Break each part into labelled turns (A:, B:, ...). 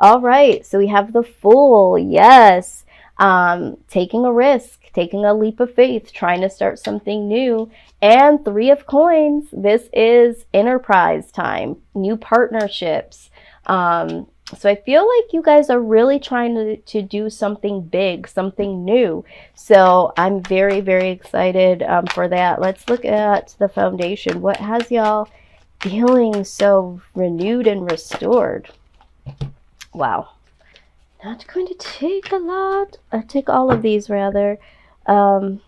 A: All right, so we have the Fool. Yes. Taking a risk, taking a leap of faith, trying to start something new. And Three of Coins. This is enterprise time, new partnerships. So I feel like you guys are really trying to do something big, something new. So I'm very, very excited for that. Let's look at the foundation. What has y'all feeling so renewed and restored? Wow. Not going to take a lot. Take all of these rather. All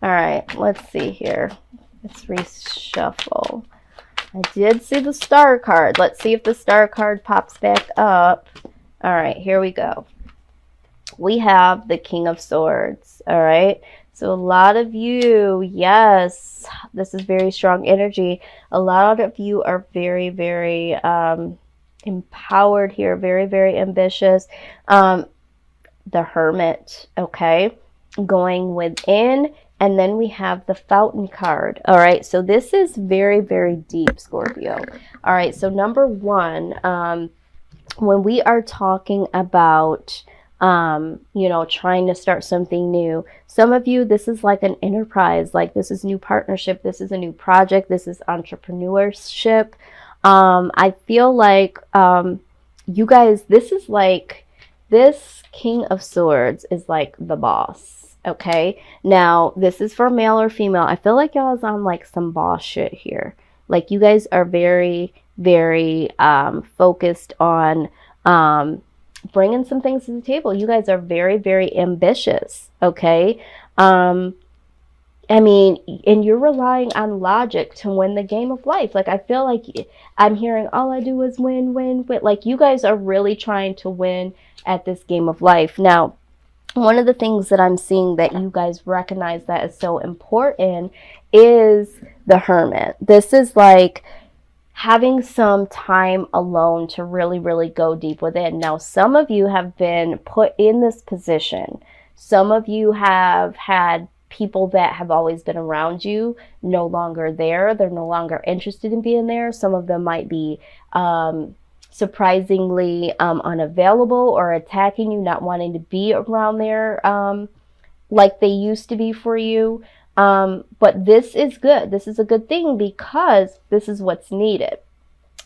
A: right, let's see here. Let's reshuffle. I did see the Star card. Let's see if the Star card pops back up. All right, here we go. We have the King of Swords. All right. So a lot of you, yes, this is very strong energy. A lot of you are very, very empowered here, very, very ambitious. The Hermit, okay, going within. And then we have the Fountain card. All right, so this is very, very deep, Scorpio. All right, so number one, when we are talking about, you know, trying to start something new, some of you, this is like an enterprise, like this is new partnership, this is a new project, this is entrepreneurship. I feel like you guys, this is like, this King of Swords is like the boss. Okay, now this is for male or female. I feel like y'all is on like some boss shit here. Like you guys are very, very focused on bringing some things to the table. You guys are very, very ambitious. Okay, I mean, and you're relying on logic to win the game of life. Like I feel like I'm hearing all I do is win, win, win. Like you guys are really trying to win at this game of life. Now, one of the things that I'm seeing that you guys recognize that is so important is the Hermit. This is like having some time alone to really, really go deep within. Now, some of you have been put in this position. Some of you have had people that have always been around you no longer there. They're no longer interested in being there. Some of them might be surprisingly unavailable or attacking you, not wanting to be around there like they used to be for you. But this is good. This is a good thing because this is what's needed.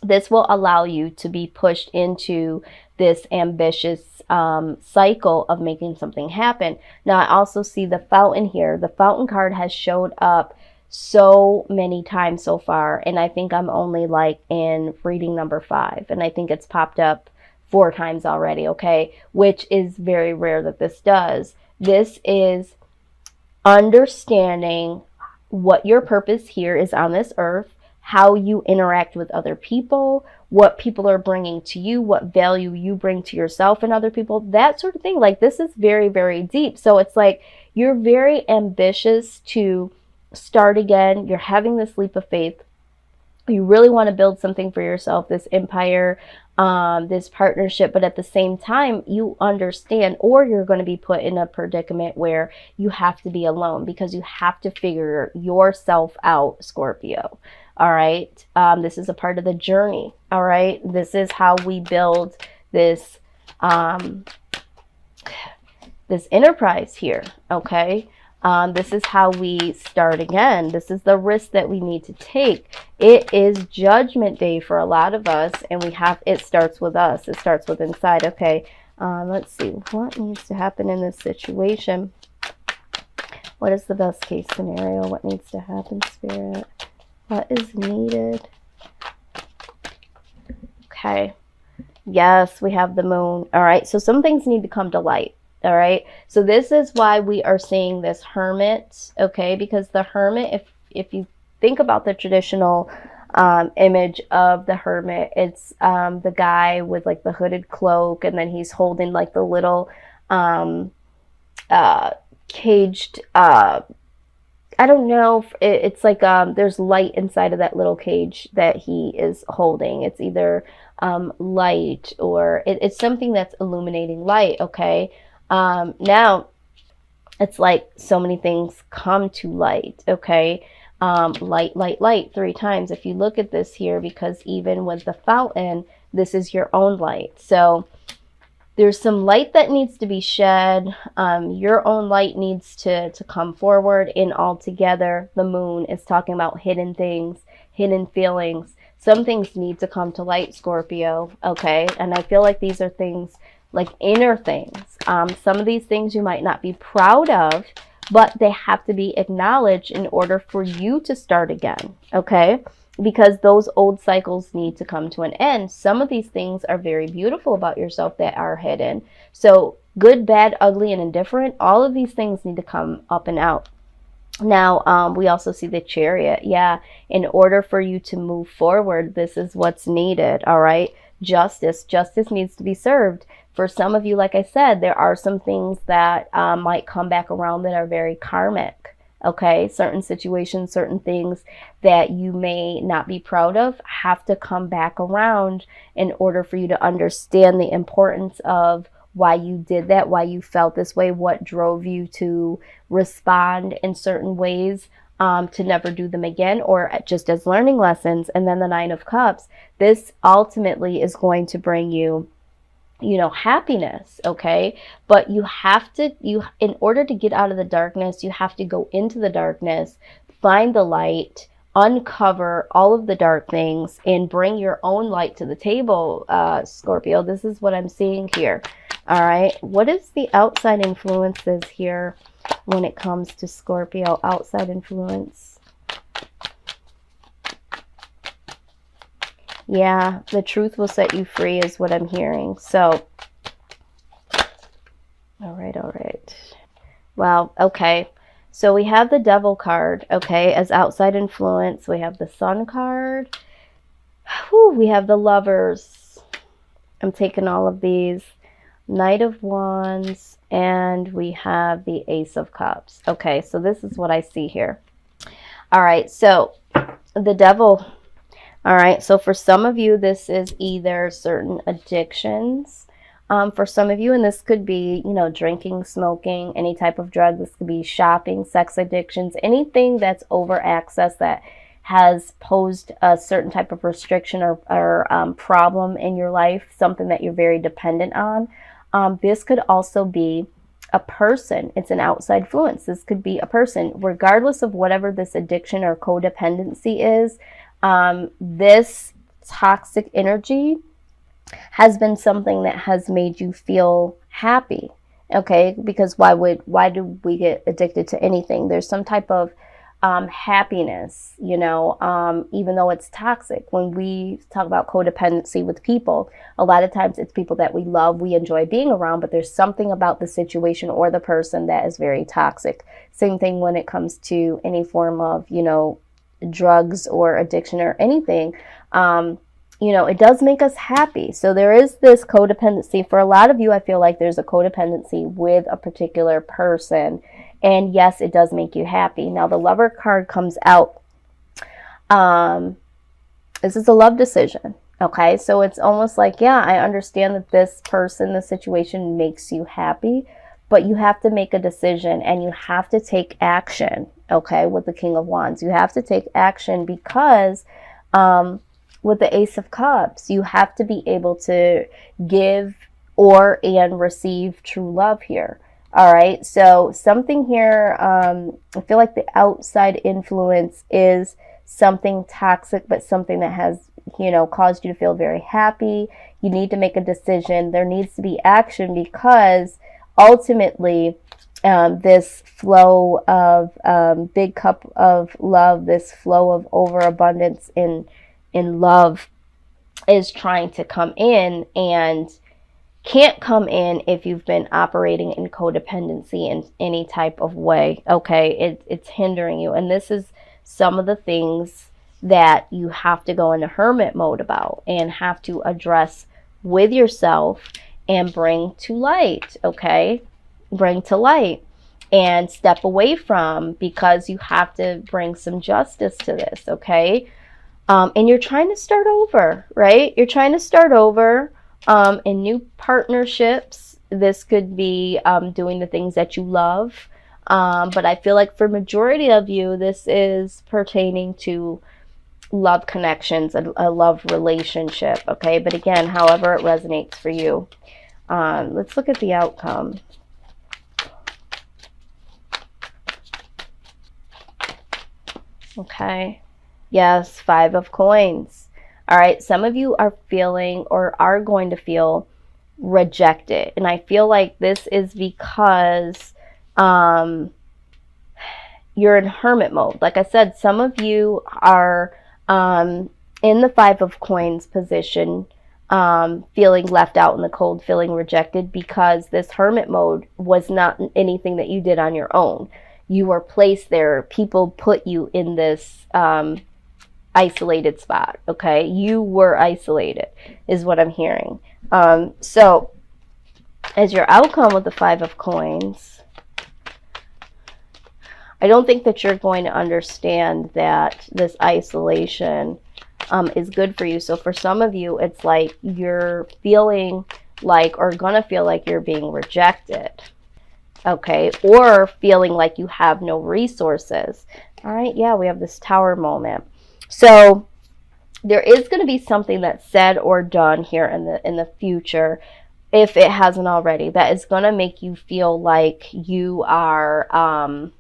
A: This will allow you to be pushed into this ambitious cycle of making something happen. Now, I also see the Fountain here. The Fountain card has showed up so many times so far, and I think I'm only like in reading number 5, and I think it's popped up 4 times already, okay, which is very rare that this does. This is understanding what your purpose here is on this earth, how you interact with other people, what people are bringing to you, what value you bring to yourself and other people, that sort of thing. Like this is very, very deep. So it's like you're very ambitious to start again. You're having this leap of faith. You really want to build something for yourself, this empire, this partnership, but at the same time you understand, or you're going to be put in a predicament where you have to be alone because you have to figure yourself out, Scorpio. All right, this is a part of the journey. All right, this is how we build this this enterprise here. Okay. This is how we start again. This is the risk that we need to take. It is Judgment Day for a lot of us, and it starts with us. It starts with inside. Okay, let's see. What needs to happen in this situation? What is the best case scenario? What needs to happen, Spirit? What is needed? Okay. Yes, we have the Moon. All right, so some things need to come to light. All right, so this is why we are seeing this Hermit, okay, because the Hermit, if you think about the traditional image of the Hermit, it's the guy with like the hooded cloak, and then he's holding like the little caged, I don't know, it's like there's light inside of that little cage that he is holding. It's either light or it's something that's illuminating light, okay. Now it's like so many things come to light, okay. Light, light, light 3 times if you look at this here, because even with the Fountain, This is your own light. So there's some light that needs to be shed. Your own light needs to come forward. And altogether, the moon is talking about hidden things, hidden feelings. Some things need to come to light, Scorpio, okay? And I feel like these are things like inner things. Some of these things you might not be proud of, but they have to be acknowledged in order for you to start again, okay? Because those old cycles need to come to an end. Some of these things are very beautiful about yourself that are hidden. So good, bad, ugly, and indifferent, all of these things need to come up and out. Now, we also see the Chariot. Yeah, in order for you to move forward, this is what's needed, all right? Justice. Justice needs to be served. For some of you, like I said, there are some things that might come back around that are very karmic, okay? Certain situations, certain things that you may not be proud of have to come back around in order for you to understand the importance of why you did that, why you felt this way, what drove you to respond in certain ways, to never do them again, or just as learning lessons. And then the Nine of Cups, this ultimately is going to bring you, you know, happiness, okay? But you have to, in order to get out of the darkness, you have to go into the darkness, find the light, uncover all of the dark things, and bring your own light to the table, Scorpio. This is what I'm seeing here. All right, what is the outside influences here when it comes to Scorpio? Outside influence. Yeah, the truth will set you free is what I'm hearing. So, all right. Well, okay. So we have the Devil card, okay, as outside influence. We have the Sun card. Whew, we have the Lovers. I'm taking all of these. Knight of Wands, and we have the Ace of Cups. Okay, so this is what I see here. All right, so the Devil. All right, so for some of you, this is either certain addictions. For some of you, and this could be, you know, drinking, smoking, any type of drug. This could be shopping, sex addictions, anything that's over access that has posed a certain type of restriction or problem in your life, something that you're very dependent on. This could also be a person. It's an outside influence. This could be a person, regardless of whatever this addiction or codependency is. This toxic energy has been something that has made you feel happy, okay? Because why do we get addicted to anything? There's some type of happiness, you know, even though it's toxic. When we talk about codependency with people, a lot of times it's people that we love, we enjoy being around, but there's something about the situation or the person that is very toxic. Same thing when it comes to any form of, you know, drugs or addiction or anything. You know, it does make us happy. So there is this codependency. For a lot of you, I feel like there's a codependency with a particular person. And yes, it does make you happy. Now, the Lover card comes out. This is a love decision. Okay, so it's almost like, yeah, I understand that this person, this situation makes you happy, but you have to make a decision and you have to take action. Okay, with the King of Wands, you have to take action because with the Ace of Cups, you have to be able to give and receive true love here. All right, so something here, I feel like the outside influence is something toxic, but something that has, you know, caused you to feel very happy. You need to make a decision. There needs to be action because ultimately this flow of big cup of love, this flow of overabundance in love is trying to come in and can't come in if you've been operating in codependency in any type of way. Okay, it's hindering you. And this is some of the things that you have to go into hermit mode about and have to address with yourself and bring to light. Okay, bring to light and step away from, because you have to bring some justice to this. Okay, and you're trying to start over, right? You're trying to start over. In new partnerships, this could be doing the things that you love. But I feel like for majority of you, this is pertaining to love connections, a love relationship, okay? But again, however it resonates for you. Let's look at the outcome. Okay. Yes, 5 of coins. All right. Some of you are feeling or are going to feel rejected. And I feel like this is because you're in hermit mode. Like I said, some of you are in the 5 of coins position, feeling left out in the cold, feeling rejected because this hermit mode was not anything that you did on your own. You were placed there. People put you in this isolated spot, okay? You were isolated is what I'm hearing. So as your outcome with the 5 of coins, I don't think that you're going to understand that this isolation is good for you. So for some of you, it's like you're feeling like, or gonna feel like you're being rejected, okay? Or feeling like you have no resources. All right, yeah, we have this Tower moment. So there is going to be something that's said or done here in the future, if it hasn't already, that is going to make you feel like you are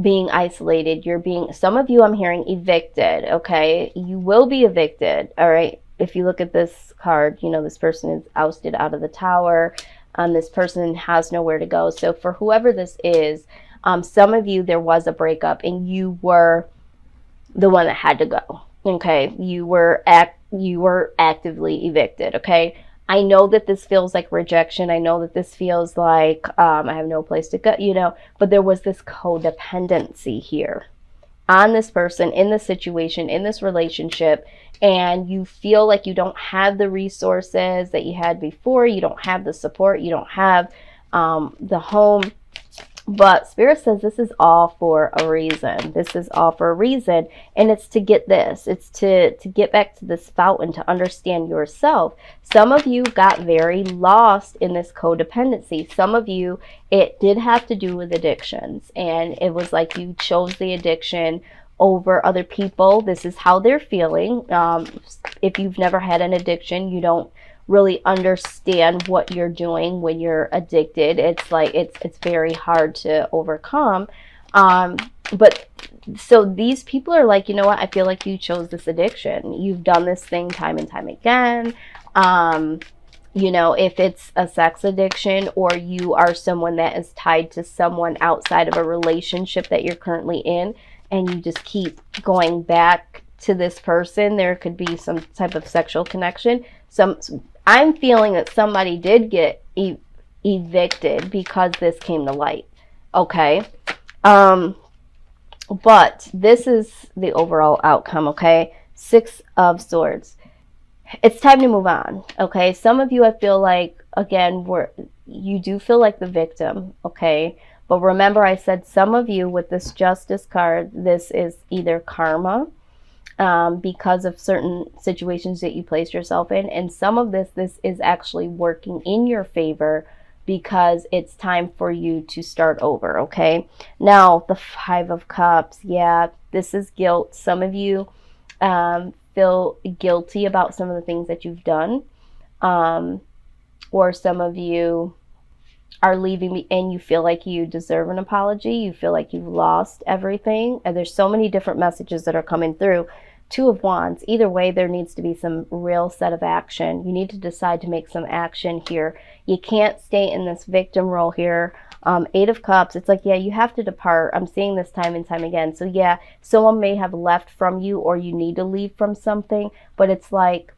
A: being isolated. You're being, some of you I'm hearing, evicted, okay? You will be evicted, all right? If you look at this card, you know, this person is ousted out of the Tower. This person has nowhere to go. So for whoever this is, some of you, there was a breakup and you were the one that had to go, okay? You were actively evicted, okay? I know that this feels like rejection. I know that this feels like I have no place to go, you know, but there was this codependency here on this person, in this situation, in this relationship, and you feel like you don't have the resources that you had before. You don't have the support. You don't have the home. But Spirit says this is all for a reason. This is all for a reason. And it's to get this. It's to get back to this fountain, to understand yourself. Some of you got very lost in this codependency. Some of you, it did have to do with addictions. And it was like you chose the addiction over other people. This is how they're feeling. If you've never had an addiction, you don't really understand what you're doing when you're addicted. It's like it's very hard to overcome. But so these people are like, you know what, I feel like you chose this addiction. You've done this thing time and time again. You know, if it's a sex addiction, or you are someone that is tied to someone outside of a relationship that you're currently in, and you just keep going back to this person, there could be some type of sexual connection. I'm feeling that somebody did get evicted because this came to light, okay? But this is the overall outcome, okay? 6 of Swords. It's time to move on, okay? Some of you, I feel like, again, you do feel like the victim, okay? But remember, I said some of you with this Justice card, this is either karma, because of certain situations that you placed yourself in, and some of this is actually working in your favor because it's time for you to start over, okay? Now, the 5 of Cups, yeah, this is guilt. Some of you feel guilty about some of the things that you've done, or some of you are leaving and you feel like you deserve an apology. You feel like you've lost everything, and there's so many different messages that are coming through. 2 of Wands. Either way, there needs to be some real set of action. You need to decide to make some action here. You can't stay in this victim role here. 8 of Cups. It's like, yeah, you have to depart. I'm seeing this time and time again. So yeah, someone may have left from you, or you need to leave from something, but it's like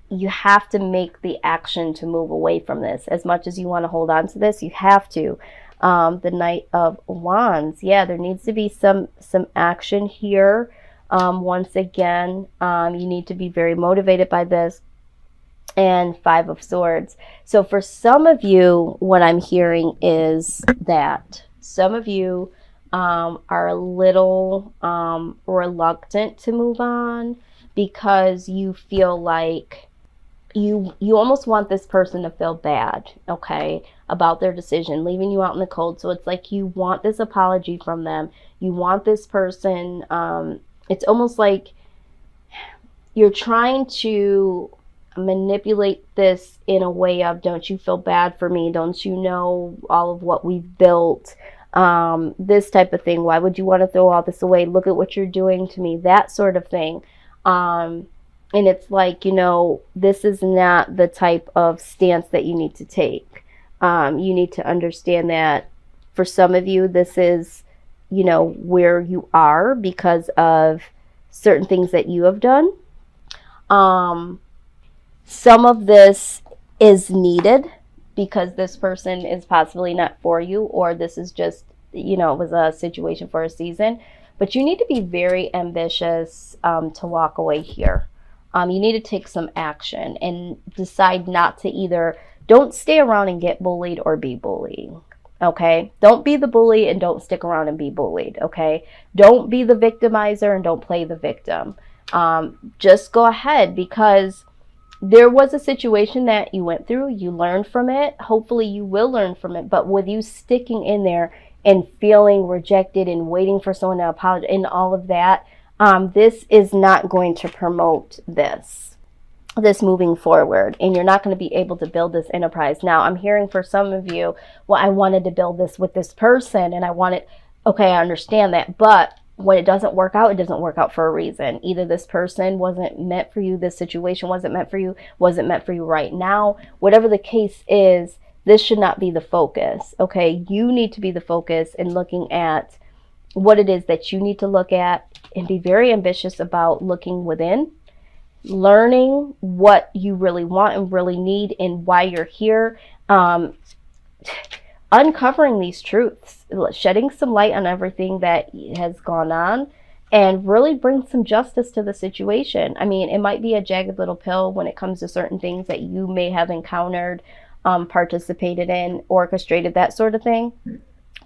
A: you have to make the action to move away from this. As much as you want to hold on to this, you have to. The Knight of Wands. Yeah, there needs to be some action here. Once again, you need to be very motivated by this. And 5 of Swords. So for some of you, what I'm hearing is that some of you are a little reluctant to move on because you feel like you almost want this person to feel bad, okay, about their decision, leaving you out in the cold. So it's like you want this apology from them. You want this person, it's almost like you're trying to manipulate this in a way of, don't you feel bad for me? Don't you know all of what we've built? This type of thing. Why would you want to throw all this away? Look at what you're doing to me. That sort of thing. And it's like, you know, this is not the type of stance that you need to take. You need to understand that for some of you, this is, you know, where you are because of certain things that you have done. Some of this is needed because this person is possibly not for you, or this is just, you know, it was a situation for a season. But you need to be very ambitious to walk away here. You need to take some action and decide not to either, don't stay around and get bullied or be bullied. Okay? Don't be the bully and don't stick around and be bullied. Okay? Don't be the victimizer and don't play the victim. Just go ahead, because there was a situation that you went through. You learned from it. Hopefully you will learn from it. But with you sticking in there and feeling rejected and waiting for someone to apologize and all of that, this is not going to promote this moving forward, and you're not going to be able to build this enterprise. Now, I'm hearing for some of you, well, I wanted to build this with this person, and I wanted, okay, I understand that, but when it doesn't work out, it doesn't work out for a reason. Either this person wasn't meant for you, this situation wasn't meant for you, wasn't meant for you right now. Whatever the case is, this should not be the focus, okay? You need to be the focus in looking at what it is that you need to look at, and be very ambitious about looking within, learning what you really want and really need and why you're here, uncovering these truths, shedding some light on everything that has gone on, and really bring some justice to the situation. I mean, it might be a jagged little pill when it comes to certain things that you may have encountered, participated in, orchestrated, that sort of thing.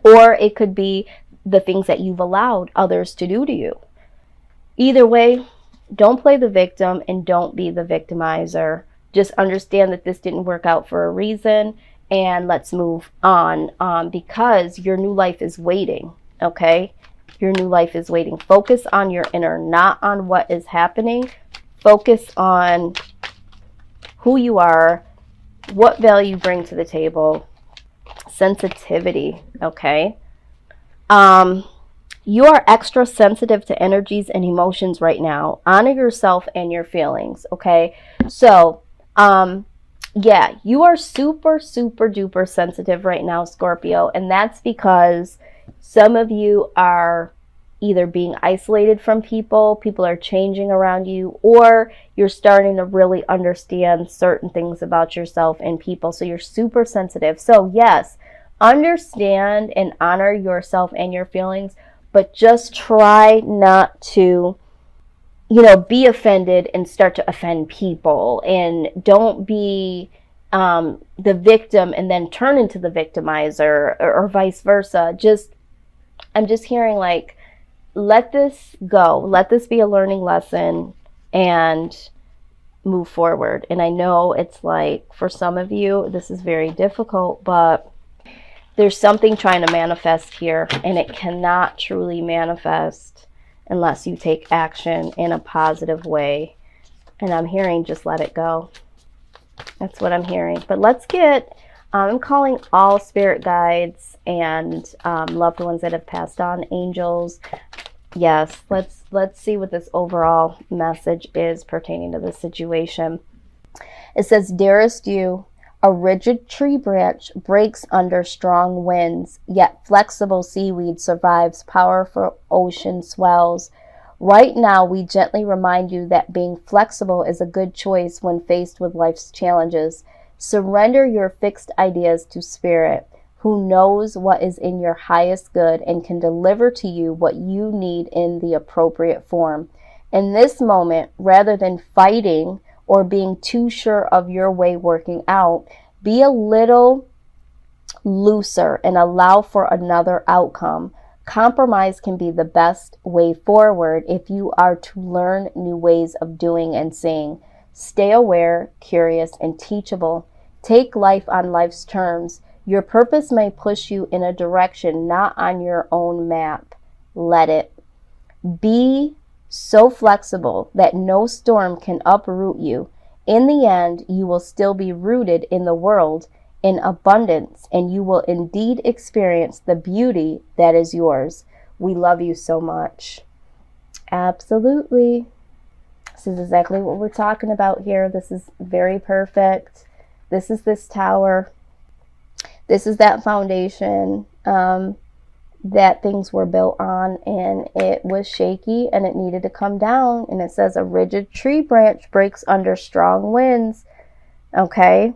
A: Or it could be the things that you've allowed others to do to you. Either way, don't play the victim and don't be the victimizer. Just understand that this didn't work out for a reason, and let's move on, because your new life is waiting, okay? Your new life is waiting. Focus on your inner, not on what is happening. Focus on who you are, what value you bring to the table, sensitivity, okay? You are extra sensitive to energies and emotions right now. Honor yourself and your feelings, okay? So, yeah, you are super, super duper sensitive right now, Scorpio, and that's because some of you are either being isolated from people are changing around you, or you're starting to really understand certain things about yourself and people, so you're super sensitive. So yes, understand and honor yourself and your feelings, but just try not to, you know, be offended and start to offend people, and don't be the victim and then turn into the victimizer, or vice versa. I'm just hearing, like, let this go. Let this be a learning lesson and move forward. And I know it's like, for some of you, this is very difficult, but there's something trying to manifest here, and it cannot truly manifest unless you take action in a positive way. And I'm hearing, just let it go. That's what I'm hearing. But let's get, I'm calling all spirit guides and loved ones that have passed on, angels. Yes, let's see what this overall message is pertaining to this situation. It says, dearest you, a rigid tree branch breaks under strong winds, yet flexible seaweed survives powerful ocean swells. Right now, we gently remind you that being flexible is a good choice when faced with life's challenges. Surrender your fixed ideas to Spirit, who knows what is in your highest good and can deliver to you what you need in the appropriate form. In this moment, rather than fighting or being too sure of your way working out, be a little looser and allow for another outcome. Compromise can be the best way forward if you are to learn new ways of doing and seeing. Stay aware, curious, and teachable. Take life on life's terms. Your purpose may push you in a direction not on your own map. Let it. Be so flexible that no storm can uproot you. In the end, you will still be rooted in the world in abundance, and you will indeed experience the beauty that is yours. We love you so much. Absolutely. This is exactly what we're talking about here. This is very perfect. This is this tower. This is that foundation that things were built on, and it was shaky and it needed to come down. And it says a rigid tree branch breaks under strong winds. Okay.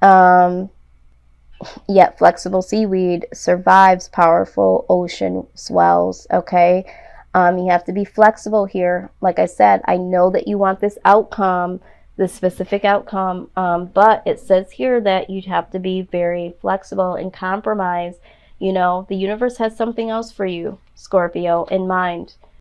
A: Yet flexible seaweed survives powerful ocean swells. Okay. You have to be flexible here. Like I said, I know that you want this outcome, this specific outcome, but it says here that you'd have to be very flexible and compromise. You know, the universe has something else for you, Scorpio, in mind.